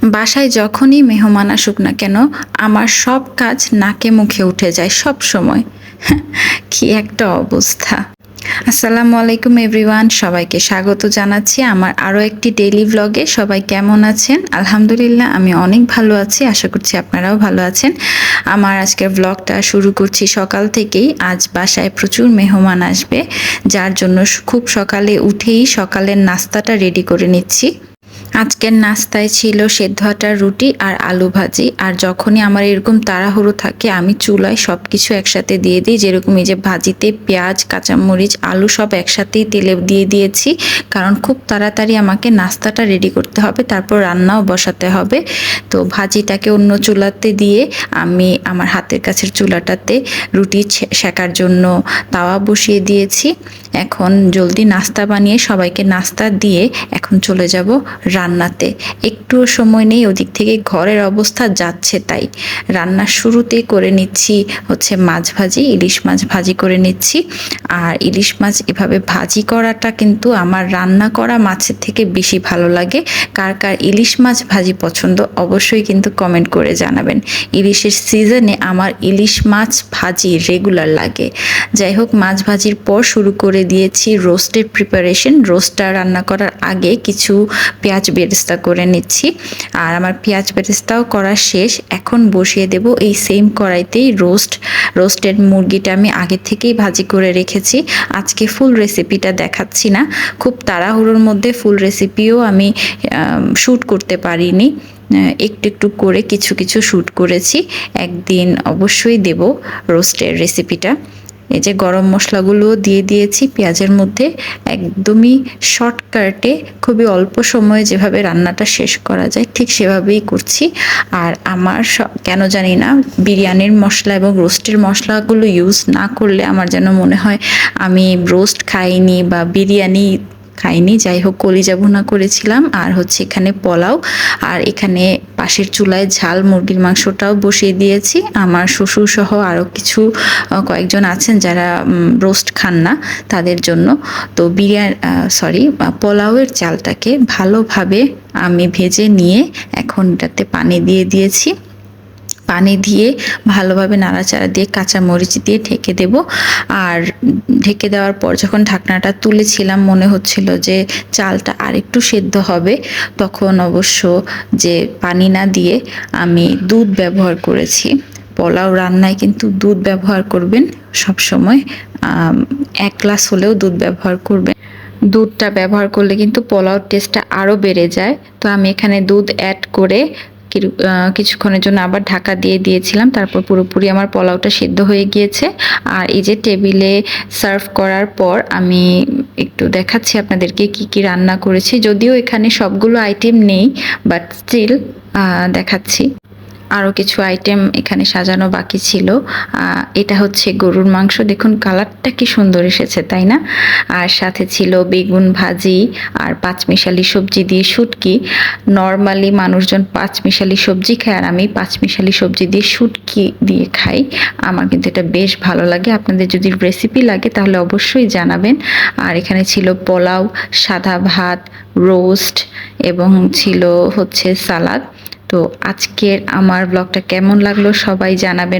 বাসায় যখনই মেহমান আসুক না কেন আমার সব কাজ নাকে মুখে উঠে যায় সব সময়। কি একটা অবস্থা। আসসালামু আলাইকুম এভরিওয়ান, সবাইকে স্বাগত জানাচ্ছি আমার আরও একটি ডেইলি ভ্লগে। সবাই কেমন আছেন? আলহামদুলিল্লাহ আমি অনেক ভালো আছি, আশা করছি আপনারাও ভালো আছেন। আমার আজকের ভ্লগটা শুরু করছি সকাল থেকেই। আজ বাসায় প্রচুর মেহমান আসবে, যার জন্য খুব সকালে উঠেই সকালের নাস্তাটা রেডি করে নিচ্ছি। আজকের নাস্তায় ছিল সেদ্ধ আটার রুটি আর আলু ভাজি। আর যখনই আমার এরকম তাড়াহুড়ো থাকে আমি চুলায় সব কিছু একসাথে দিয়ে দিই, যেরকম এই যে ভাজিতে পেঁয়াজ, কাঁচামরিচ, আলু সব একসাথেই তেলে দিয়ে দিয়েছি, কারণ খুব তাড়াতাড়ি আমাকে নাস্তাটা রেডি করতে হবে, তারপর রান্নাও বসাতে হবে। তো ভাজিটাকে অন্য চুলাতে দিয়ে আমি আমার হাতের কাছের চুলাটাতে রুটি সেকার জন্য তাওয়া বসিয়ে দিয়েছি। এখন জলদি নাস্তা বানিয়ে সবাইকে নাস্তা দিয়ে এখন চলে যাব রান্নাতে। একটুও সময় নেই, ওদিক থেকে ঘরের অবস্থা যাচ্ছে তাই। রান্নার শুরুতেই করে নিচ্ছি হচ্ছে মাছ ভাজি, ইলিশ মাছ ভাজি করে নিচ্ছি। আর ইলিশ মাছ এভাবে ভাজি করাটা কিন্তু আমার রান্না করা মাছের থেকে বেশি ভালো লাগে। কার কার ইলিশ মাছ ভাজি পছন্দ অবশ্যই কিন্তু কমেন্ট করে জানাবেন। ইলিশের সিজনে আমার ইলিশ মাছ ভাজি রেগুলার লাগে। যাই হোক, মাছ ভাজির পর শুরু করে দিয়েছি রোস্টের প্রিপারেশন। রোস্টটা রান্না করার আগে কিছু পেঁয়াজ বেরেস্তা করে নিচ্ছি। আর আমার পেঁয়াজ বেরেস্তাও করা শেষ, এখন বসিয়ে দেব এই সেম কড়াইতেই রোস্টেড মুরগিটা আমি আগে থেকেই ভাজি করে রেখেছি। আজকে ফুল রেসিপিটা দেখাচ্ছি না, খুব তাড়াহুড়োর মধ্যে ফুল রেসিপিও আমি শ্যুট করতে পারিনি, একটু একটু করে কিছু কিছু শ্যুট করেছি। একদিন অবশ্যই দেব রোস্টের রেসিপিটা। এই যে গরম মশলাগুলোও দিয়ে দিয়েছি পেঁয়াজের মধ্যে, একদমই শর্টকাটে খুবই অল্প সময়ে যেভাবে রান্নাটা শেষ করা যায় ঠিক সেভাবেই করছি। আর আমার কেন জানি না বিরিয়ানির মশলা এবং রোস্টের মশলাগুলো ইউজ না করলে আমার যেন মনে হয় আমি রোস্ট খাইনি বা বিরিয়ানি খাইনি। যাই হোক, কলিজা ভুনা করেছিলাম আর হচ্ছে এখানে পোলাও, আর এখানে পাশের চুলায় ঝাল মুরগির মাংসটাও বসিয়ে দিয়েছি। আমার শ্বশুর সহ আরও কয়েকজন আছেন যারা রোস্ট খান না, তাদের জন্য। তো পোলাওয়ের চালটাকে ভালোভাবে আমি ভেজে নিয়ে এখন এটাতে পানি দিয়ে দিয়েছি। পানি দিয়ে ভালোভাবে নাড়াচাড়া দিয়ে কাঁচামরিচ দিয়ে ঢেকে দেব। আর ঢেকে দেওয়ার পর যখন ঢাকনাটা তুলেছিলাম মনে হচ্ছিল যে চালটা আরেকটু সেদ্ধ হবে, তখন অবশ্য যে পানি না দিয়ে আমি দুধ ব্যবহার করেছি। পোলাও রান্নায় কিন্তু দুধ ব্যবহার করবেন সব সময়, 1 গ্লাস হলেও দুধ ব্যবহার করবেন। দুধটা ব্যবহার করলে কিন্তু পোলাওর টেস্টটা আরও বেড়ে যায়। তো আমি এখানে দুধ অ্যাড করে কিছুক্ষণের জন্য আবার ঢাকা দিয়ে দিয়েছিলাম, তারপর পুরোপুরি আমার পোলাওটা সিদ্ধ হয়ে গিয়েছে। আর এই যে টেবিলে সার্ভ করার পর আমি একটু দেখাচ্ছি আপনাদেরকে কি কি রান্না করেছি, যদিও এখানে সবগুলো আইটেম নেই, বাট স্টিল দেখাচ্ছি। আরও কিছু আইটেম এখানে সাজানো বাকি ছিল। এটা হচ্ছে গরুর মাংস, দেখুন কালারটা কি সুন্দর এসেছে তাই না? আর সাথে ছিল বেগুন ভাজি আর পাঁচমিশালি সবজি দিয়ে শুটকি। নর্মালি মানুষজন পাঁচমিশালি সবজি খায়, আর আমি পাঁচমিশালি সবজি দিয়ে শুটকি দিয়ে খাই। আমার কিন্তু এটা বেশ ভালো লাগে। আপনাদের যদি রেসিপি লাগে তাহলে অবশ্যই জানাবেন। আর এখানে ছিল পোলাও, সাদা ভাত, রোস্ট এবং ছিল হচ্ছে সালাদ। তো আজকের আমার ব্লগটা কেমন লাগলো সবাই জানাবেন।